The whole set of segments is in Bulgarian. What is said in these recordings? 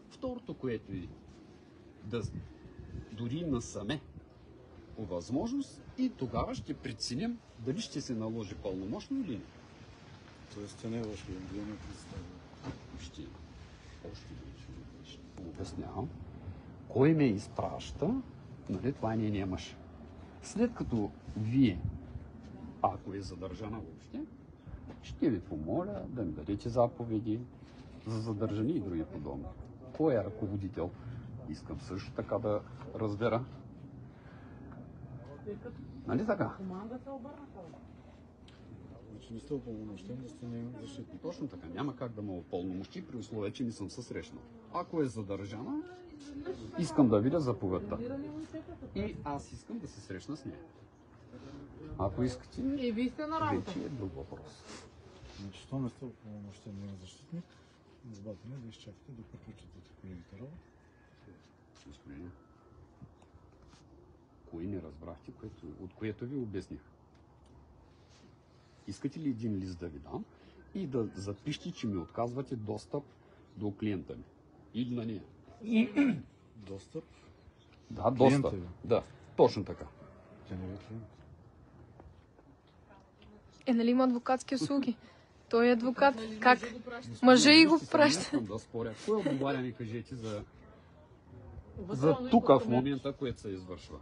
Второто, което е да дори насаме по възможност и тогава ще преценим дали ще се наложи пълномощно или не. Тоест, не е лошо, да не представя. Още обяснявам. Кой ме изпраща, нали, това е нейния мъж. След като вие, ако е задържана въобще, ще ви помоля да ми дадете заповеди за задържане и други подобни. Кой е ръководител? Искам също така да разбера. Нали така? Значи не сте упълномощен да сте нейен защитник. Точно така. Няма как да ме упълномощи при условие, че не съм се срещнал. Ако е задържана, искам да видя заповедта. И аз искам да се срещна с нея. Ако искате, И вие сте на работа. вече е друг въпрос. Значи, що не сте упълномощен нейен защитник, избавте ми да изчакате да приключите колегите работа. Господин, кой не разбрахте, от което ви обясних? Искате ли един лист да ви дам и да запишете, че ми отказвате достъп до клиента ми? Или на нея? Достъп? Да, Клиента достъп. ви? Да, точно така. Тя не е клиент. Нали има адвокатски услуги? Той е адвокат. Как? Мъже и го праща. Искам да споря. Кой отговаря, ми кажете за тук в момента, което се извършва?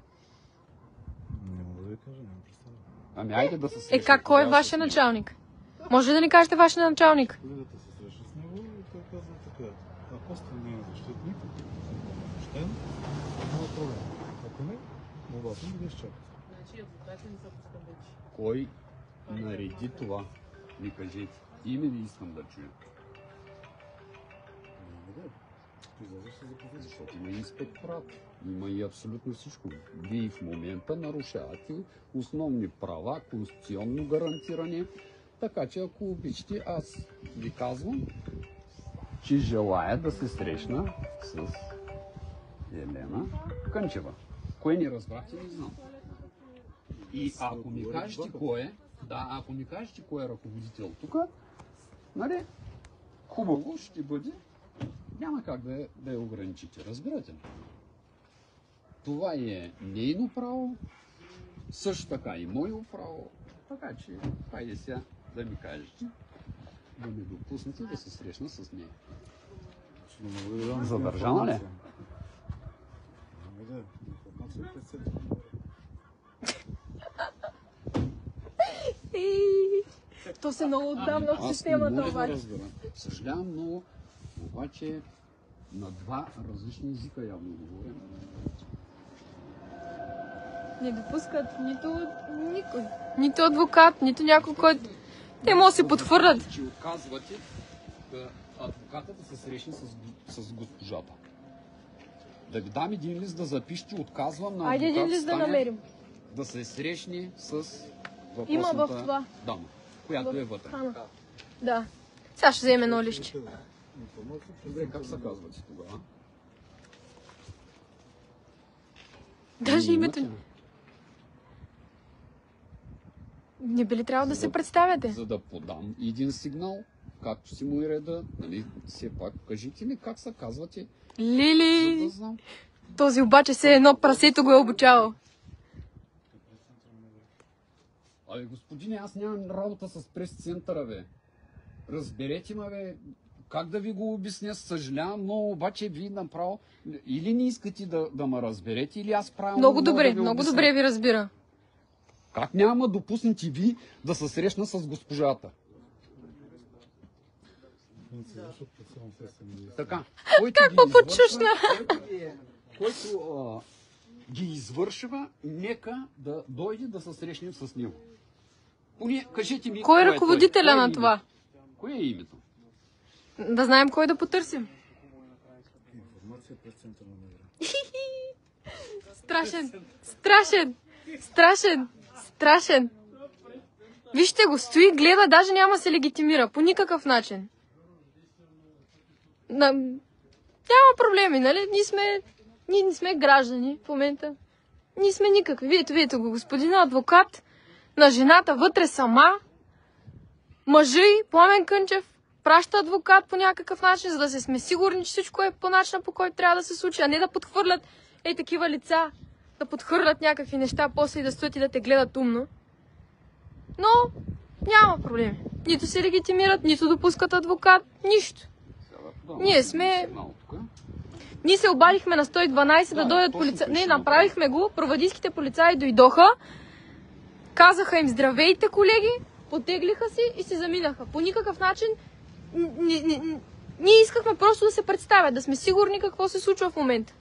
Не мога да ви кажа, нямам представа. Ами айде да се срещнем. Как? Кой е тогава вашия с него. началник? Може да ни кажете вашия началник? Колегата се среща с него и той казва така. Ако сте нейен защитник, упълномощен, няма проблем. Ако не, мога съм да ви изчакате. Значи адвокати не са постъпвачи. Кой нареди това? Ми кажете. Име ви искам да чуя. Няма да. Излязеш се заповеди. Защото има инспекторат. Има и абсолютно всичко. Вие в момента нарушавате основни права, конституционно гарантиране. Така че ако обичате, аз ви казвам, че желая да се срещна с Елена Кънчева. Кое не разбрахте, не знам. И ако ми кажете кой е, ако ми кажете кой е ръководител тук, нали, хубаво ще бъде, няма как да я ограничите, разбирате ли? Това е нейно право, също така и моето право, така че хайде сега да ми кажете, да ме допуснете да се срещна с нея. Не мога да ви дам Задържана ли? информация. Ами да, информация пред себе. То се много отдавна в Аз не системата мога да обаче. разбера. Съжалявам много, обаче на два различни езика явно говоря. Не допускат нито никой. Нито адвокат, нито някой, който... Те могат да се подхвърлят. Че отказвате да адвоката да се срещне с госпожата. Да ви дам един лист да запишете, отказвам на Айде един адвокат лист да Станев намерим. да се срещне с въпросната Има в това. дама, която е вътре. Хана. Да. Сега ще вземе едно лище. Информация Добре, как се казвате тогава? Даже името... Имате ли? Не би ли трябвало да се представяте? За да подам един сигнал, както си му и реда, нали, все пак кажете ми как се казвате, за Лили! да знам. Този обаче се едно прасето го е обучавал. Абе, господине, аз нямам работа с прес-центъра, бе. Разберете ме, бе. Как да ви го обясня? Съжалявам много, обаче вие направо или не искате да ме разберете, или аз правилно Много мога да добре, ви много обясня. добре ви разбира. Как няма допуснете ви да се срещна с госпожата? Така. Как по-чушна? Който ги извършва, нека да дойде да се срещнем с него. Поне, кажете ми... Кой е той? ръководителя Кое е на името? това? Кое е името? Да знаем кой да потърсим. Информация пред центъра на мира. Страшен, страшен, страшен, страшен. Вижте го, стои, гледа, даже няма се легитимира. По никакъв начин. Няма проблеми, нали? Ние не сме граждани в момента. Ние сме никакви. Видите го, господина адвокат на жената вътре сама. Мъжа й, Пламен Кънчев, изпраща адвокат по някакъв начин, за да се сме сигурни, че всичко е по начина, по който трябва да се случи, а не да подхвърлят такива лица, да подхвърлят някакви неща, после и да стоят и да те гледат умно. Но няма проблеми. Нито се легитимират, нито допускат адвокат, нищо. Ние сме... Ние се обадихме на 112 да дойдат полицаи. Не, направихме го, провадийските полицаи дойдоха, казаха им здравейте, колеги, потеглиха си и се заминаха. По никакъв начин ние искахме просто да се представят, да сме сигурни какво се случва в момента.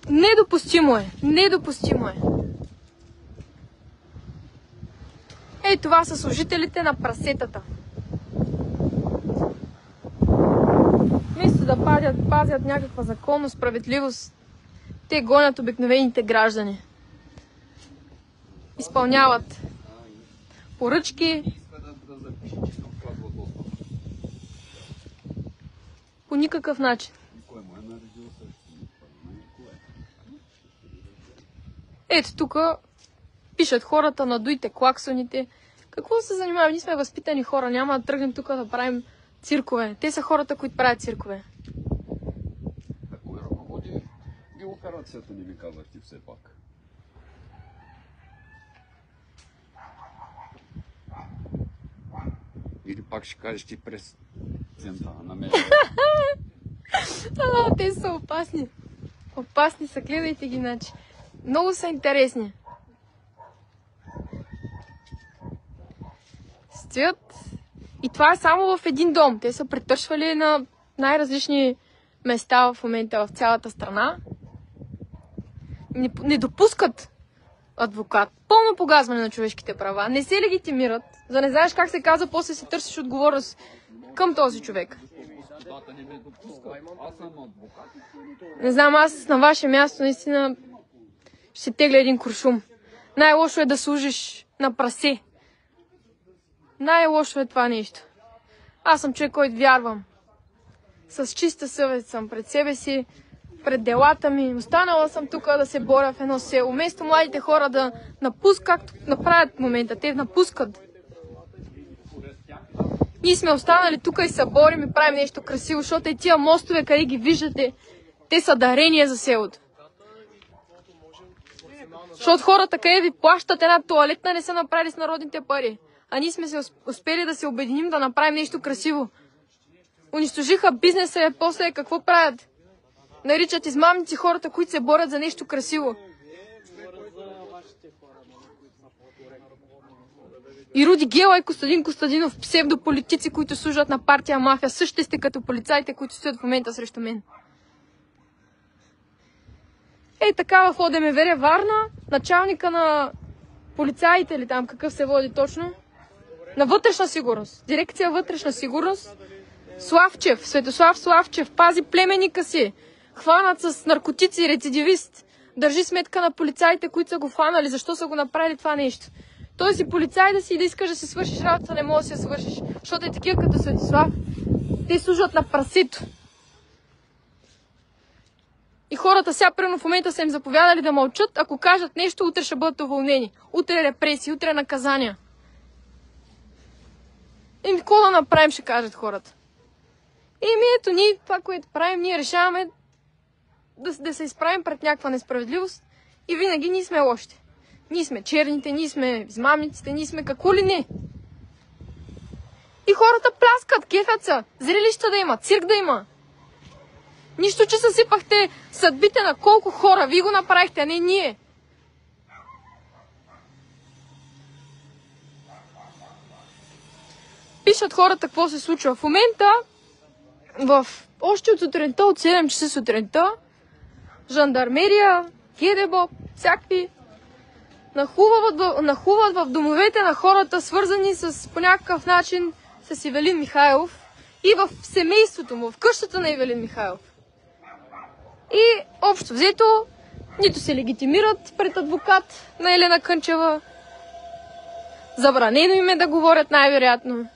Недопустимо е. Недопустимо е. Ей, това са служителите на прасетата. Вместо да пазят някаква законност, справедливост, те гонят обикновените граждани. Изпълняват поръчки. По никакъв начин. Ето тук пишат хората, надуйте клаксоните. Какво се занимаваме? Ние сме възпитани хора, няма да тръгнем тук да правим циркове. Те са хората, които правят циркове. Кой ръководи операцията, не ми казах ти все пак. Или пак ще кажеш ти през центъра на мен. Те са опасни. Опасни са, гледайте ги, значи. Много са интересни. Стоят. И това е само в един дом. Те са претършвали на най-различни места в момента в цялата страна. Не допускат адвокат. Пълно погазване на човешките права. Не се легитимират. За не знаеш как се казва, после си търсиш отговорност към този човек. Не знам, аз на ваше място наистина ще тегля един куршум. Най-лошо е да служиш на прасе. Най-лошо е това нещо. Аз съм човек, който вярвам. С чиста съвест съм пред себе си, пред делата ми. Останала съм тук да се боря в едно село. Вместо младите хора да напускат, както направят в момента. Те напускат. Ние сме останали тук и се борим и правим нещо красиво, защото и тия мостове, къде ги виждате, те са дарения за селото. Защото хората, къде ви плащат една тоалетна, не са направили с народните пари. А ние сме се успели да се обединим да направим нещо красиво. Унищожиха бизнеса и после какво правят? Наричат измамници хората, които се борят за нещо красиво. И Руди Гела и Костадин Костадинов, псевдополитици, които служат на партия мафия, също сте като полицаите, които стоят в момента срещу мен. Ей така в ОДМВР Варна, началника на полицаите или там какъв се води точно, на вътрешна сигурност, дирекция вътрешна сигурност, Славчев, Светослав Славчев, пази племенника си, хванат с наркотици, рецидивист, държи сметка на полицаите, които са го хванали, защо са го направили това нещо. Той си полицай да си и да искаш да си свършиш работа, не може да си я свършиш, защото е такива като Светослав. Те служат на прасито. И хората сега, примерно в момента са им заповядали да мълчат, ако кажат нещо, утре ще бъдат уволнени. Утре репресии, утре наказания. И какво да направим, ще кажат хората. И ето ние, това, което правим, ние решаваме да се изправим пред някаква несправедливост и винаги ние сме лошите. Ние сме черните, ние сме измамниците, ние сме какво ли не. И хората пляскат, кефят са, зрелища да има, цирк да има. Нищо, че съсипахте съдбите на колко хора, вие го направихте, а не ние. Пишат хората какво се случва. В момента, още от сутринта, от 7 часа сутринта, жандармерия, ГДБОП, всякакви нахуват в домовете на хората, свързани по някакъв начин с Ивелин Михайлов и в семейството му, в къщата на Ивелин Михайлов. И общо взето, нито се легитимират пред адвокат на Елена Кънчева, забранено им е да говорят най-вероятно.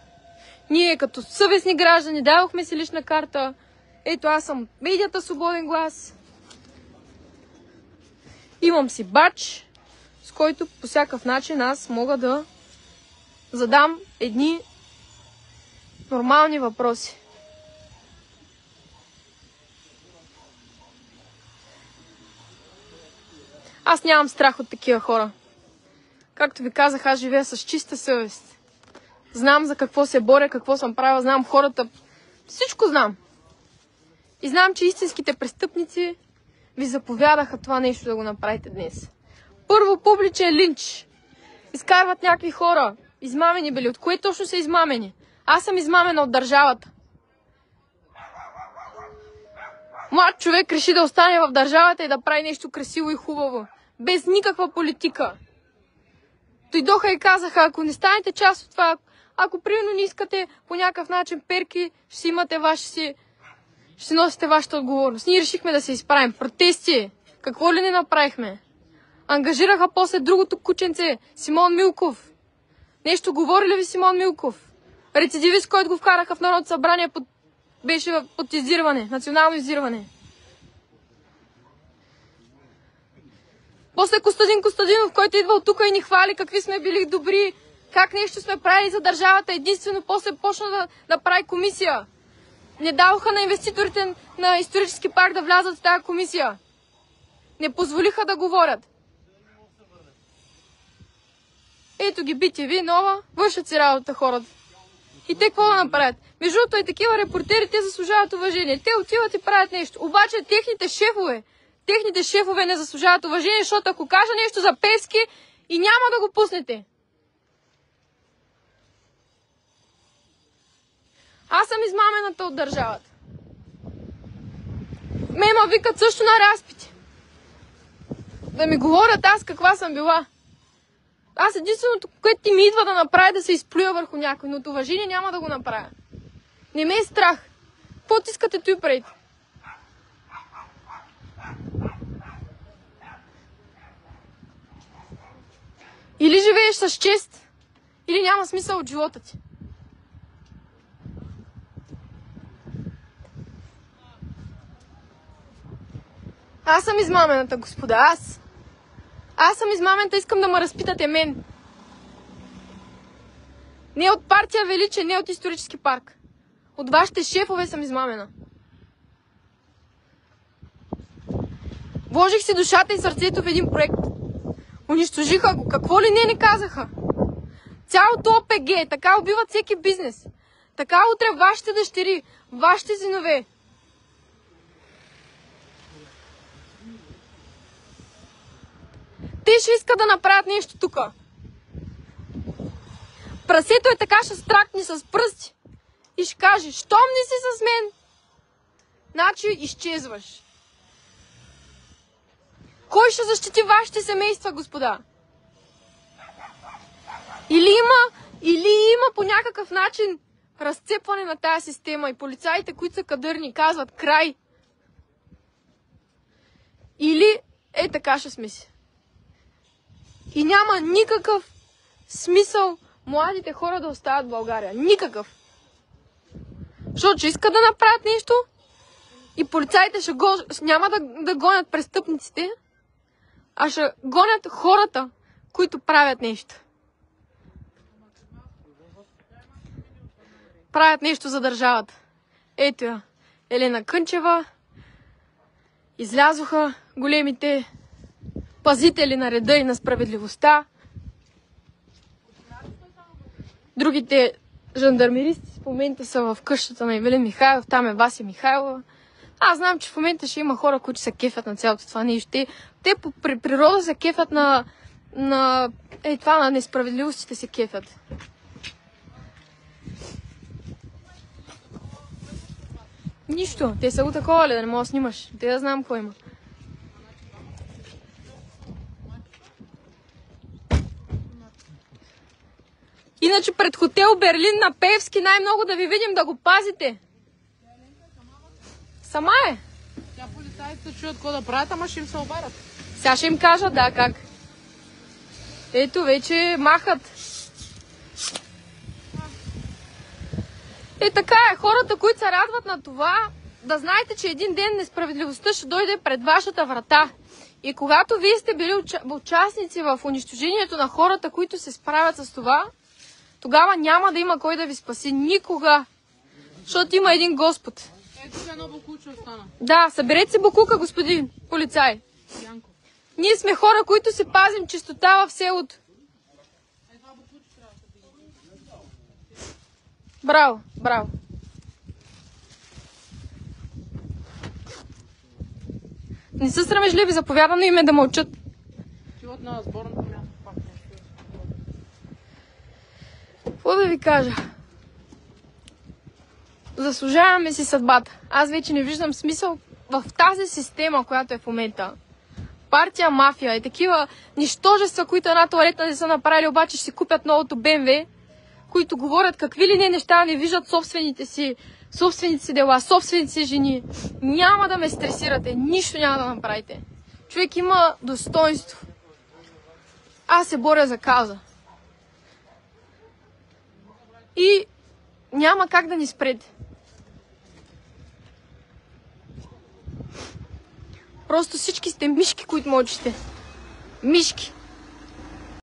Ние като съвестни граждани дадохме си лична карта. Ето аз съм медията Свободен глас. Имам си бадж, с който по всякакъв начин аз мога да задам едни нормални въпроси. Аз нямам страх от такива хора. Както ви казах, аз живея с чиста съвест. Знам за какво се боря, какво съм правила, знам хората. Всичко знам. И знам, че истинските престъпници ви заповядаха това нещо да го направите днес. Първо, публичен линч. Изкарват някакви хора. Измамени били. От кое точно са измамени? Аз съм измамена от държавата. Млад човек реши да остане в държавата и да прави нещо красиво и хубаво. Без никаква политика. Дойдоха и казаха, ако не станете част от това, ако примерно не искате по някакъв начин перки, ще си имате ще носите вашата отговорност. Ние решихме да се изправим. Протести. Какво ли не направихме? Ангажираха после другото кученце, Симон Милков. Нещо говори ли ви Симон Милков? Рецидивист, който го вкараха в Народното събрание, беше под издирване, национално издирване. После Костадин Костадинов, който идва от тук и ни хвали какви сме били добри, как нещо сме правили за държавата, единствено после почна да прави комисия. Не даваха на инвеститорите на исторически парк да влязат в тази комисия. Не позволиха да говорят. Ето ги BTV, нова, вършат си работа хората. И те какво да направят? Между другото и такива репортери, те заслужават уважение. Те отиват и правят нещо. Обаче техните шефове не заслужават уважение, защото ако кажа нещо за Певски и няма да го пуснете. Аз съм измамената от държавата. Ме викат също на разпити. Да ми говорят аз каква съм била. Аз единственото, което ти ми идва да направя, да се изплюя върху някой, но от уважение няма да го направя. Не ме е страх. Какво ти искате той правите? Или живееш с чест, или няма смисъл от живота ти. Аз съм измамената, господа, Аз съм измамената, искам да ме разпитате мен. Не от партия Величие, не от исторически парк. От вашите шефове съм измамена. Вложих си душата и сърцето в един проект. Унищожиха го. Какво ли не казаха? Цялото ОПГ, така убиват всеки бизнес. Така утре вашите дъщери, вашите синове. Те ще искат да направят нещо тука. Прасето е така, ще стракни с пръсти. И ще каже, щом не си с мен, значи изчезваш. Кой ще защити вашите семейства, господа? Или има по някакъв начин разцепване на тая система и полицаите, които са кадърни, казват край. Или така ще сме си. И няма никакъв смисъл младите хора да остават в България. Никакъв. Защото ще искат да направят нещо и полицаите няма да гонят престъпниците, а ще гонят хората, които правят нещо. Правят нещо за държавата. Ето я, Елена Кънчева. Излязоха големите пазители на реда и на справедливостта. Другите жандармеристи в момента са в къщата на Ивелин Михайлов, там е Вася Михайлова. Аз знам, че в момента ще има хора, които се кефят на цялото това нещо. Те по природа се кефят на несправедливостите се кефят. Нищо, те са го такова ли, да не мога да снимаш. Те да знам какво има. Иначе пред хотел Берлин на Певски най-много да ви видим да го пазите. Сама е. Тя полицайите чуят какво да правят, ама ще им се обарят. Сега ще им кажа, да, как. Ето, вече махат. Така е, хората, които се радват на това, да знаете, че един ден несправедливостта ще дойде пред вашата врата. И когато вие сте били участници в унищожението на хората, които се справят с това, тогава няма да има кой да ви спаси. Никога. Защото има един Господ. Ето се едно бокуче остана. Да, съберете се бокука, господин полицай. Янко. Ние сме хора, които се пазим чистота в селото. Браво, браво. Не са срамежливи, заповядано им е да мълчат. Живот на сборната място пак нещо. Какво да ви кажа? Заслужаваме си съдбата. Аз вече не виждам смисъл в тази система, която е в момента. Партия мафия и такива нищожества, които една туалетна не са направили, обаче ще си купят новото БМВ, които говорят какви ли не неща, не виждат собствените си дела, собствените си жени. Няма да ме стресирате, нищо няма да направите. Човек има достоинство. Аз се боря за кауза. И няма как да ни спрете. Просто всички сте мишки, които мълчите. Мишки.